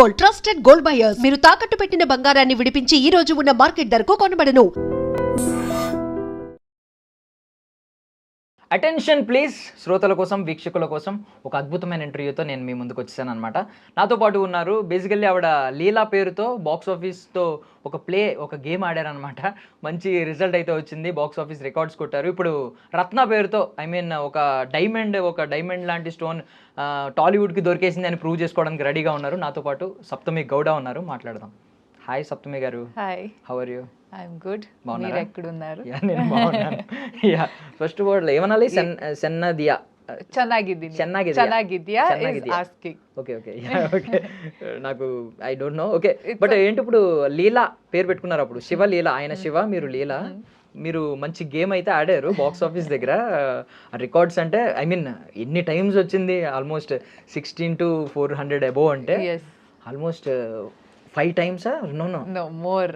Gold, trusted gold buyers. మీరు తాకట్టు పెట్టిన బంగారాన్ని విడిపించి ఈ రోజు ఉన్న మార్కెట్ ధరకు కొనబడను. Attention please. శ్రోతల కోసం, వీక్షకుల కోసం ఒక అద్భుతమైన ఇంటర్వ్యూతో నేను మీ ముందుకు వచ్చేసాను అనమాట. నాతో పాటు ఉన్నారు, బేసికల్లీ ఆవిడ లీలా పేరుతో బాక్స్ ఆఫీస్తో ఒక గేమ్ ఆడారనమాట. మంచి రిజల్ట్ అయితే వచ్చింది, బాక్స్ ఆఫీస్ రికార్డ్స్ కొట్టారు. ఇప్పుడు రత్న పేరుతో ఒక డైమండ్ లాంటి స్టోన్ టాలీవుడ్కి దొరికేసింది అని ప్రూవ్ చేసుకోవడానికి రెడీగా ఉన్నారు. నాతో పాటు సప్తమి గౌడ ఉన్నారు, మాట్లాడదాం. Hi Saptami garu. Hi. How are you? I'm good. మీరు ఎక్కడున్నారు? నేను బాగున్నాను. ఫస్ట్ వర్డ్ ఏమనాలి? సెన్నదియా, ಚೆನ್ನಾಗಿದ್ಯಾ is asking. ఓకే నాకు I don't know. Okay, but ఏంటి ఇప్పుడు లీలా పేరు పెట్టుకున్నారు, అప్పుడు శివ లీలా, ఆయన శివ, మీరు లీలా. మీరు మంచి గేమ్ అయితే ఆడారు బాక్స్ ఆఫీస్ దగ్గర. రికార్డ్స్ అంటే ఎన్ని టైమ్స్ వచ్చింది? ఆల్మోస్ట్ 16 to 400 అబోవ్, అంటే almost 5 times? No, more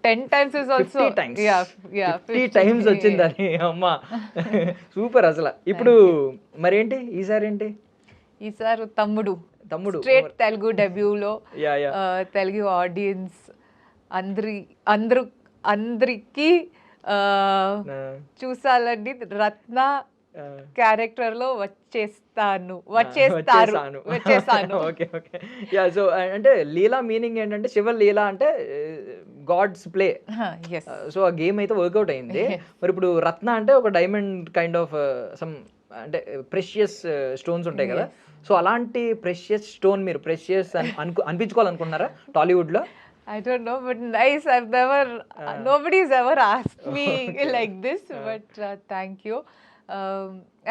10 times is also 50 times. yeah 50 times వచ్చింది అని. అమ్మా సూపర్ అసలు. ఇప్పుడు మరేంటి ఈసారి తమ్ముడు స్ట్రేట్ తెలుగు డెబ్యూలో తెలుగు ఆడియన్స్ అందరికి చూసాలండి. రత్న క్యారెక్టర్ లో వచ్చేసాను. Okay yeah. సో అంటే లీలా మీనింగ్ ఏంటంటే, శివ లీలా అంటే గాడ్స్ ప్లే. సో ఆ గేమ్ అయితే వర్కౌట్ అయింది. మరి ఇప్పుడు రత్న అంటే ఒక డైమండ్ కైండ్ ఆఫ్ సమ్, అంటే ప్రెషియస్ స్టోన్స్ ఉంటాయి కదా. సో అలాంటి ప్రెషియస్ స్టోన్ మీరు ప్రెషియస్ అనిపించుకోవాలనుకున్నారా టాలీవుడ్ లో? I don't know, but nice. Nobody's ever asked me like this, but thank you.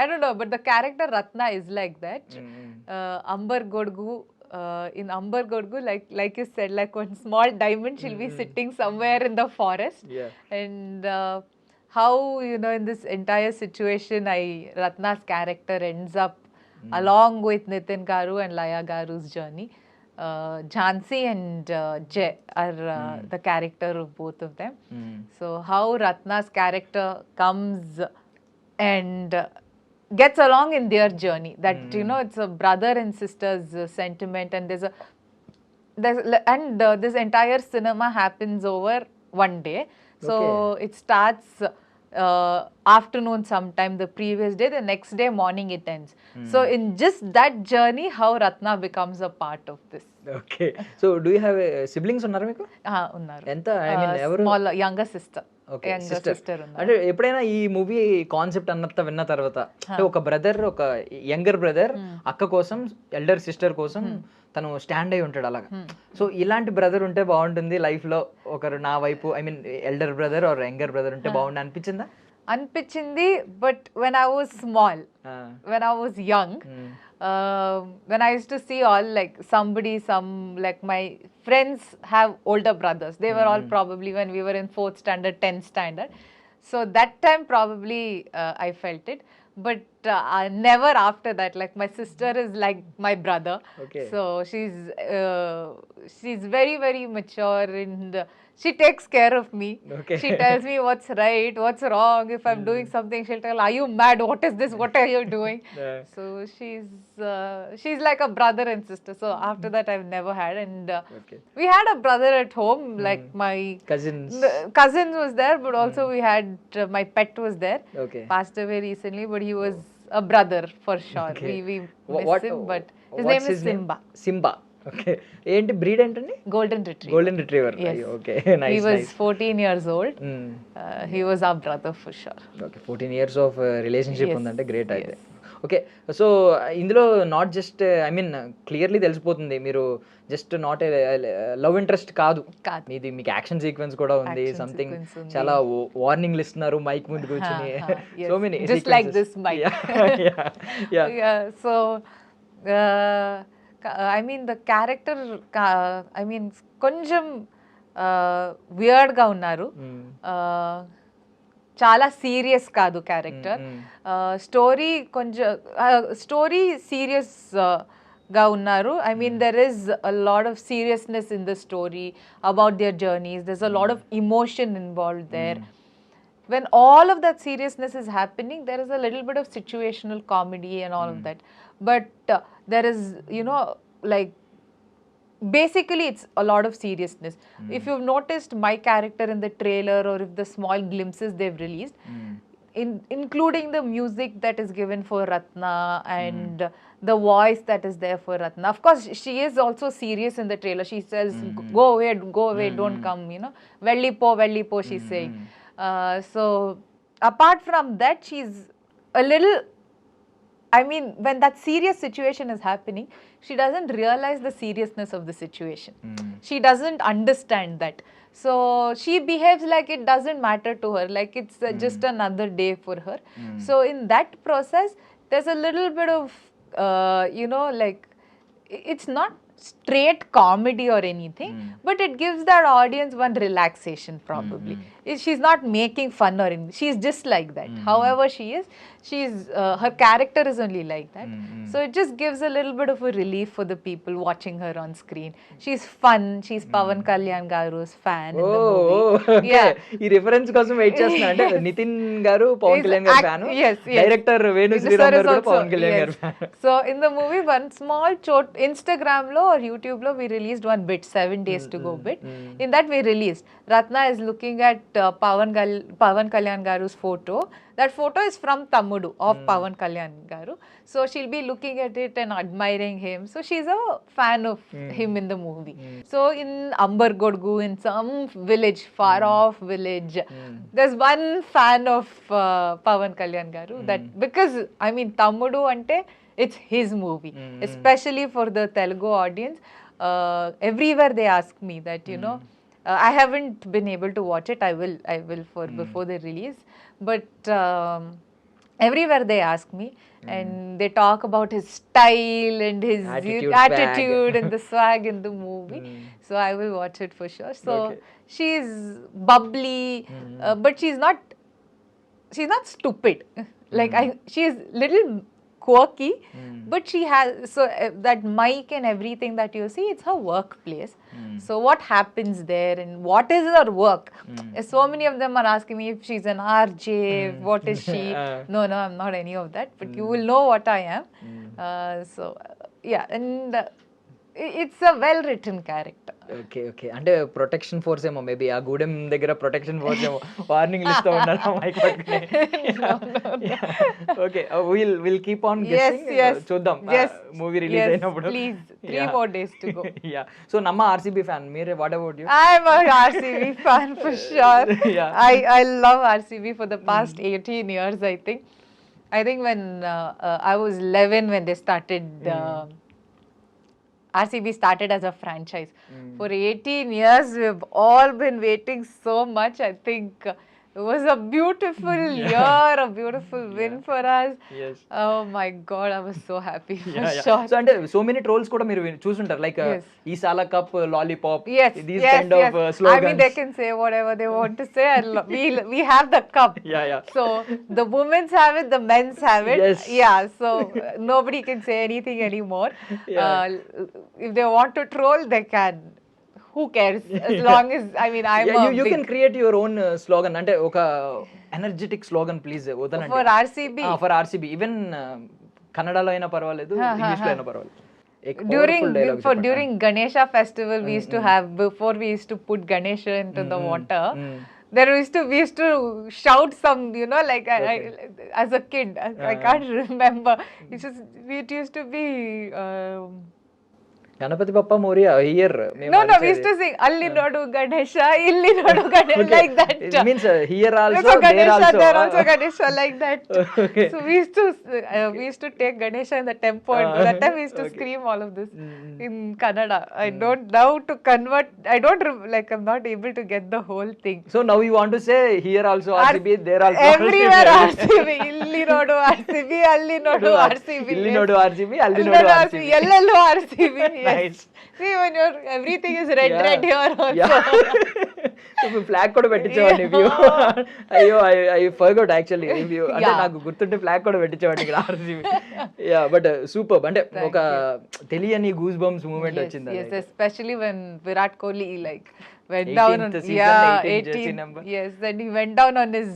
I don't know, but the character Ratna is like that. Ambar Godgu, in Ambar Godgu, like you said, like one small diamond, she'll be sitting somewhere in the forest. And how, in this entire situation, Ratna's character ends up along with Nitin Garu and Laya Garu's journey. Jhansi and Jay are the character of both of them. So how Ratna's character comes and gets along in their journey, that it's a brother and sister's sentiment, and this entire cinema happens over one day. So it starts afternoon sometime, the previous day, the next day morning it ends. So in just that journey, how Ratna becomes a part of this. Okay, so do you have siblings unnara meeku? Unnaru. Enta evaru? Small younger sister. Sister. అంటే ఎప్పుడైనా ఈ movie concept విన్న తర్వాత, ఒక brother, ఒక younger brother అక్క కోసం, elder sister కోసం తను స్టాండ్ అయి ఉంటాడు అలాగా. సో ఇలాంటి బ్రదర్ ఉంటే బాగుంటుంది లైఫ్ లో, ఒకరు నా వైపు, elder brother or younger brother ఉంటే బాగుంది అనిపించింది. But when I was small, when I was young, when I used to see all like my friends have older brothers. They were all probably when we were in 4th standard, 10th standard. So that time probably I felt it. But never after that. Like my sister is like my brother. So she's very, very mature, and she takes care of me. She tells me what's right, what's wrong. If I'm doing something, she'll tell, are you mad? What is this? What are you doing? So she's like a brother and sister. So after that I've never had. And we had a brother at home, like my cousins was there, but also we had my pet was there. Passed away recently, but he was a brother for sure. We miss him, but his name is Simba. Okay, ఏంటి breed ఏంటండి? Golden retriever. Okay, nice. He was 14 years old. He was our brother for sure. Okay, 14 years of relationship ఉందంటే great అయితే. Okay, so ఇందులో not just clearly తెలిసిపోతుంది మీరు just not love interest కాదు మీది, మీకు యాక్షన్ సీక్వెన్స్ కూడా ఉంది. సంథింగ్ చాలా వార్నింగ్లు ఇస్తున్నారు మైక్ ముందు కూర్చొని. So many just like this mic. So the character, కొంచెం వియర్డ్గా ఉన్నారు. చాలా సీరియస్ కాదు క్యారెక్టర్. స్టోరీ సీరియస్ గా ఉన్నారు. there is a lot of seriousness in the story about their journeys. There's a lot of emotion involved there. When all of that seriousness is happening, there is a little bit of situational comedy and all of that. But there is, basically it's a lot of seriousness. If you've noticed my character in the trailer, or if the small glimpses they've released, including the music that is given for Ratna and the voice that is there for Ratna. Of course, she is also serious in the trailer. She says, go away, don't come, you know. Velli po, she's saying. So, apart from that, she's a little, I mean, when that serious situation is happening, she doesn't realize the seriousness of the situation. She doesn't understand that. So she behaves like it doesn't matter to her, like it's just another day for her. So in that process, there's a little bit of, you know, like, it's not straight comedy or anything, but it gives that audience one relaxation probably. She's not making fun or anything. She's just like that. However she is, her character is only like that. So it just gives a little bit of a relief for the people watching her on screen. She's fun. She's Pawan Kalyan Garu's fan in the movie. Yeah. ఈ reference కోసం wait చేస్తున్నా అంటే నితిన్ గారు పవన్ కళ్యాణ్ గారు fan, director Venu Sriram గారు కూడా పవన్ కళ్యాణ్ గారు fan. So in the movie, one small Instagram lo or YouTube lo, we released one bit, 7 days to go bit. In that we released, Ratna is looking at Pawan Kalyan Garu's photo. That photo is from Thammudu of Pawan Kalyan Garu. So she'll be looking at it and admiring him. So she's a fan of him in the movie. So in Ambargodgu, in some village, far off village, there's one fan of Pawan Kalyan Garu. That because I mean Thammudu ante, it's his movie, especially for the Telugu audience. Everywhere they ask me that, you know, I haven't been able to watch it. I will for before the release. But everywhere they ask me, and they talk about his style and his attitude and the swag in the movie. So I will watch it for sure. So she's bubbly, but she's not stupid. Like she's little quirky, but she has, so that mic and everything that you see, it's her workplace. So what happens there and what is her work? So many of them are asking me if she's an RJ, what is she? No, I'm not any of that, but you will know what I am. So yeah, and it's a well written character. Okay అంటే protection force ఏమో maybe ఆ గూడెం దగ్గర protection force ఏమో warning ఇస్తూ ఉన్నారు mic పట్టుకుని. Okay will keep on guessing, చూద్దాం movie release అయినప్పుడు. Please, 3 more days to go. Yeah, so నమ్మ RCB fan, మీరే what about you? I'm a RCB fan for sure. I love RCB for the past 18 years. I think when I was 11 when they started RCB started as a franchise. For 18 years, we've all been waiting so much. I think it was a beautiful year, a beautiful win for us. Yes. Oh my God, I was so happy for sure. So అంటే so many trolls కూడా మీరు చూసుంటారు, like ఈ సాల cup lollipop, these kind of slogans. I mean, they can say whatever they want to say, and we have the cup. So the women's have it, the men's have it. So nobody can say anything anymore. If they want to troll, they can. Who cares? As long as, I mean, you can create your own slogan. అంటే ఒక energetic slogan please వదలండి. For RCB. For RCB, even కన్నడలో అయినా పర్వాలేదు, ఇంగ్లీష్లో అయినా పర్వాలేదు. During Ganesha festival, we used to have, before we used to put Ganesha into the water, we used to shout some, you know, like as a kid, I can't remember. It used to be Ganpati Bappa Morya here. No, we used to sing Alli Nodu Ganesha, Illi Nodu Ganesha, like that. It means here also, there also Ganesha, like that. So we used to take Ganesha in the temple, and that time we used to scream all of this in Kannada. I don't know to convert. I'm not able to get the whole thing. So now you want to say here also RCB, there also everywhere RCB, Illi Nodu RCB, Alli Nodu RCB, Illi Nodu RCB, Alli Nodu RCB, Yellow RCB. Nice. See, when everything is red here also. So flag కూడా పెట్టించేవాడిని. అయ్యో I forgot actually. అంటే నాకు గుర్తుంటే flag కూడా పెట్టించేవాడిని ఇక్కడ RCB. But super, అంటే ఒక తెలియని గూస్ బంప్స్ మూమెంట్ వచ్చింది. Yes, especially when Virat Kohli went down on 18th number. Yes, then he went down on his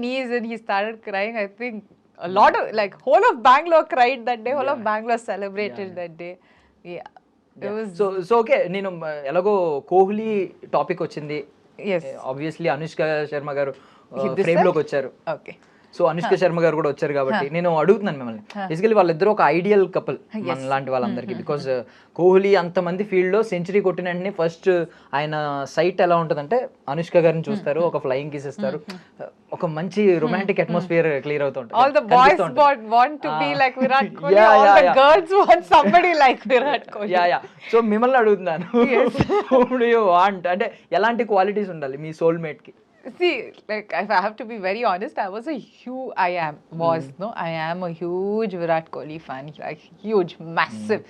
knees and he started crying. I think a lot of whole of Bangalore cried that day. Whole of Bangalore celebrated that day. It was so okay నేను ఎలాగో Kohli topic వచ్చింది, yes. Obviously Anushka Sharma గారు This frame side? లోకి వచ్చారు. Okay. So Anushka Sharma గారు కూడా వచ్చారు కాబట్టి నేను అడుగుతున్నాను మిమ్మల్ని, బేసికలీ వాళ్ళిద్దరు ఒక ఐడియల్ కపుల్ మన లాంటి వాళ్ళందరికీ. బికాజ్ కోహ్లీ అంతమంది ఫీల్డ్ లో సెంచరీ కొట్టిన వెంటనే ఫస్ట్ ఆయన సైట్ ఎలా ఉంటుందంటే అనుష్క గారిని చూస్తారు, ఒక ఫ్లయింగ్ కిస్ ఇస్తారు, ఒక మంచి రొమాంటిక్ అట్మాస్ఫియర్ క్లియర్ అవుతూ ఉంటుంది. All the boys want to be like Virat Kohli. All the girls want somebody like Virat Kohli. So మిమ్మల్ని అడుగుతున్నాను, who do you want? అంటే ఎలాంటి క్వాలిటీస్ ఉండాలి మీ సోల్మేట్ కి? See, like if I have to be very honest, I am a huge Virat Kohli fan, like huge, massive.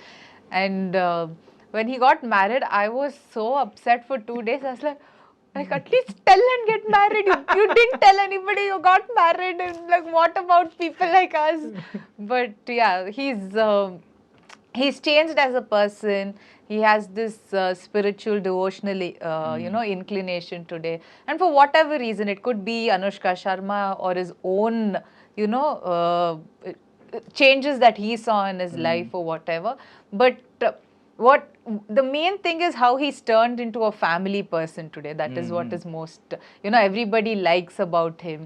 And when he got married, I was so upset for 2 days. I was like at least tell and get married. You didn't tell anybody you got married. And like, what about people like us? But yeah, he's changed as a person. He has this spiritual, devotional, inclination today. And for whatever reason, it could be Anushka Sharma or his own, changes that he saw in his life or whatever. But what the main thing is how he's turned into a family person today. That is what is most, everybody likes about him.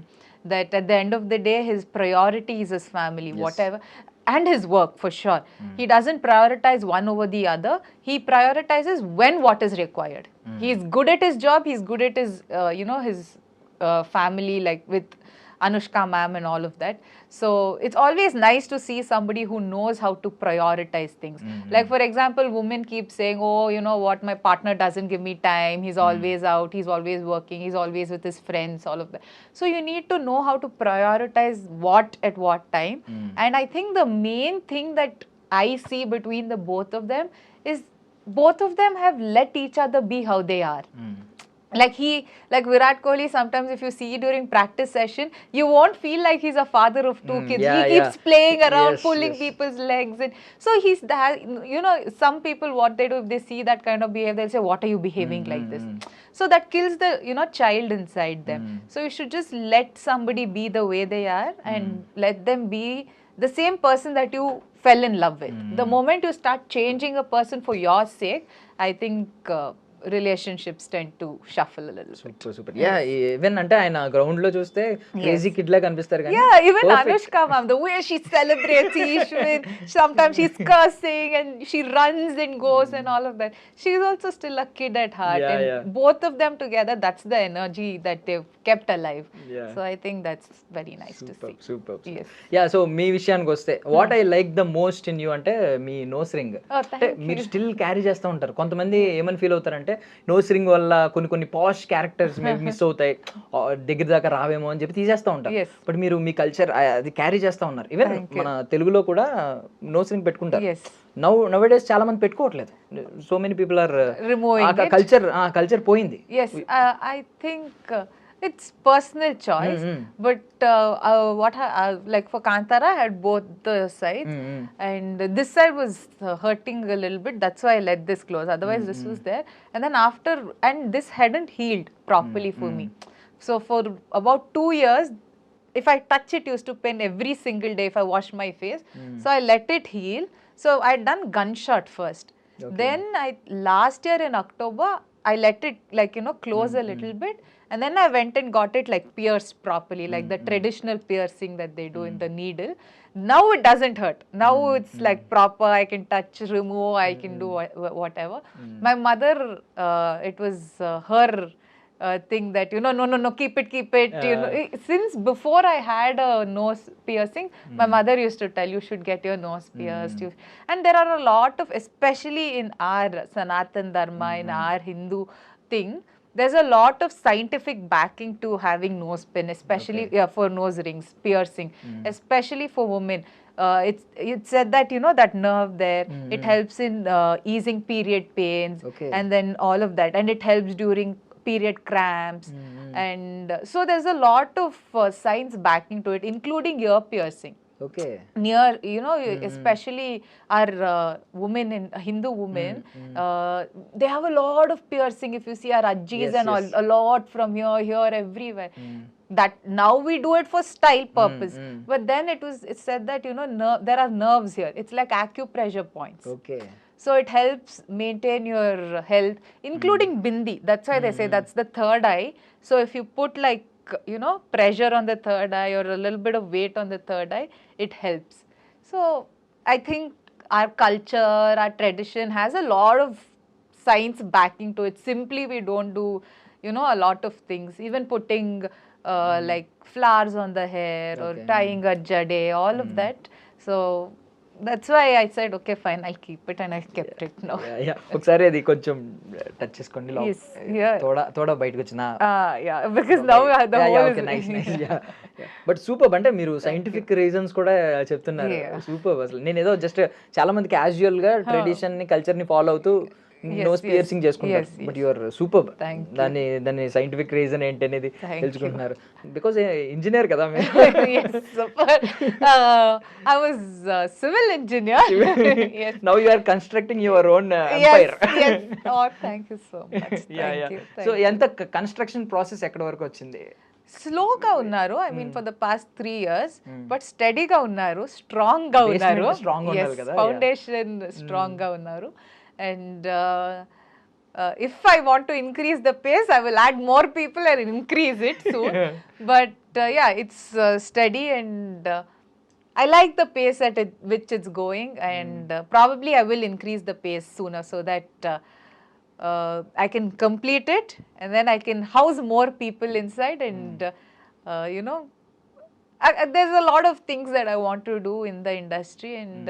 That at the end of the day, his priority is his family, whatever. And his work, for sure. He doesn't prioritize one over the other. He prioritizes when what is required. He's good at his job. He's good at his, his family, like with Anushka ma'am and all of that. So it's always nice to see somebody who knows how to prioritize things. Like for example, women keep saying, oh, you know what, my partner doesn't give me time. He's always out. He's always working. He's always with his friends, all of that. So you need to know how to prioritize what at what time. And I think the main thing that I see between the both of them is both of them have let each other be how they are. Like Virat Kohli, sometimes if you see during practice session, you won't feel like he's a father of two kids. He keeps playing around, pulling people's legs. And so he's that, some people, what they do, if they see that kind of behavior, they'll say, what are you behaving like this? So that kills the, child inside them. So you should just let somebody be the way they are and let them be the same person that you fell in love with. The moment you start changing a person for your sake, I think relationships tend to shuffle a little bit. Super. Yeah, even అంటే ఆయన ground లో చూస్తే crazy kid లా కనిపిస్తారు కానీ even Anushka ma'am, the way she celebrates each win, sometimes she's cursing and she runs and goes and all of that. She's also still a kid at heart, and both of them together, that's the energy that they've kept alive. So I think that's very nice to see. Super. Yes. Yeah, so మీ విషయానికి వస్తే what I like the most in you అంటే మీ nose ring. అంటే మీరు still carry చేస్తూ ఉంటారు. కొంతమంది ఏమని feel అవుతారంటే nose ring వల్ల కొన్ని పాష్ క్యారెక్టర్స్ మిస్ అవుతాయి, దగ్గర దాకా రావేమో అని చెప్పి తీసేస్తూ ఉంటారు. బట్ మీరు మీ కల్చర్ అది క్యారీ చేస్తూ ఉన్నారు. ఈవెన్ మన తెలుగులో కూడా నోస్ రింగ్ పెట్టుకుంటారు. నౌ చాలా మంది పెట్టుకోవట్లేదు. So many people are removing. Culture పోయింది. Yes, I think it's personal choice, but like for Kantara, I had both the sides, and this side was hurting a little bit. That's why I let this close. Otherwise, this was there, and then after, and this hadn't healed properly for me. So for about 2 years, if I touch it, used to pain every single day if I wash my face. So I let it heal. So I'd done gunshot first. Then last year in October, I let it close a little bit. And then I went and got it like pierced properly, like the traditional piercing that they do in the needle. Now it doesn't hurt. Now it's like proper. I can touch, remove, I can do whatever. My mother, it was her thing that, no, keep it. Since before I had a nose piercing, my mother used to tell, you should get your nose pierced. And there are a lot of, especially in our Sanatan Dharma, in our Hindu thing, there's a lot of scientific backing to having nose pin, especially for nose rings, piercing, especially for women. It's said that, that nerve there, it helps in easing period pains, and then all of that. And it helps during period cramps. And so there's a lot of science backing to it, including ear piercing. Near, especially our women, in Hindu women, they have a lot of piercing. If you see our ajis and all, a lot from here, everywhere. That now we do it for style purpose, but then it's said that there are nerves here. It's like acupressure points. So it helps maintain your health, including bindi. That's why they say that's the third eye. So if you put like, pressure on the third eye or a little bit of weight on the third eye, it helps. So I think our culture, our tradition has a lot of science backing to it. Simply we don't do, a lot of things, even putting like flowers on the hair or Okay. tying a jade, all of that. So that's why I said, okay, fine, I'll keep it, and I kept it now. ఒకసారి అది కొంచెం touch చేసుకోండి Yes, yeah. తోడ బయటకు వచ్చిన Yeah, because now the whole is... nice but super. అంటే మీరు scientific reasons కూడా చెప్తున్నారు. సూపర్. అసలు నేను ఏదో జస్ట్ చాలా మంది క్యాజువల్ గా ట్రెడిషన్ ని కల్చర్ ని ఫాలో అవుతూ నోస్ పియర్సింగ్ చేసుకుంటారు. But you're super. దాని సైంటిఫిక్ రీజన్ ఏంటి అనేది తెలుసుకుంటున్నారు. బికాజ్ ఇంజనీర్ కదా మీరు. Yes, super. I was a civil engineer. Yes. Now you are constructing your own empire. Yes. Oh, thank you so much. Thank you. So ఎంత construction process ఎక్కడ వరకు వచ్చింది? స్లోగా ఉన్నారు, I mean for the past 3 years, but స్టడీగా ఉన్నారు, strong గా ఉన్నారు. ఫౌండేషన్ స్ట్రాంగ్ గా ఉన్నారు. And if I want to increase the pace, I will add more people and increase it soon. But yeah, it's steady, and I like the pace at which it's going, and probably I will increase the pace sooner so that I can complete it, and then I can house more people inside, and there's a lot of things that I want to do in the industry, and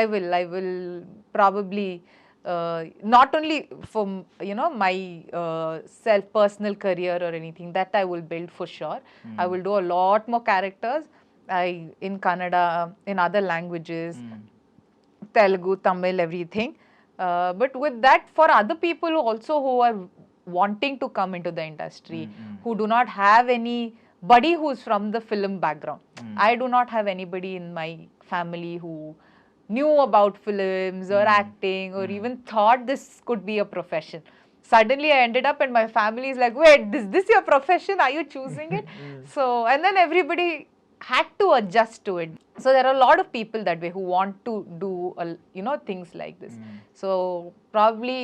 I will probably not only for my self personal career or anything, that I will build for sure. I will do a lot more characters in Kannada, in other languages, Telugu, Tamil, everything. But with that, for other people who are wanting to come into the industry, who do not have anybody who's from the film background. I do not have anybody in my family who knew about films or acting or even thought this could be a profession. Suddenly I ended up and my family is like, wait, is this your profession? Are you choosing it? So, and then everybody had to adjust to it. So there are a lot of people that way who want to do, things like this. So probably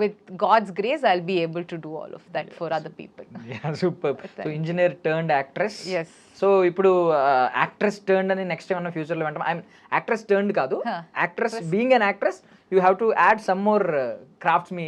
with God's grace, I'll be able to do all of that for other people. Yeah, super. So engineer turned actress. Yes. So ఇప్పుడు actress turn అని next ఏమన్నా ఫ్యూచర్లో అంటాం. I mean actress turn కాదు, actress being an actress you have to add some more crafts me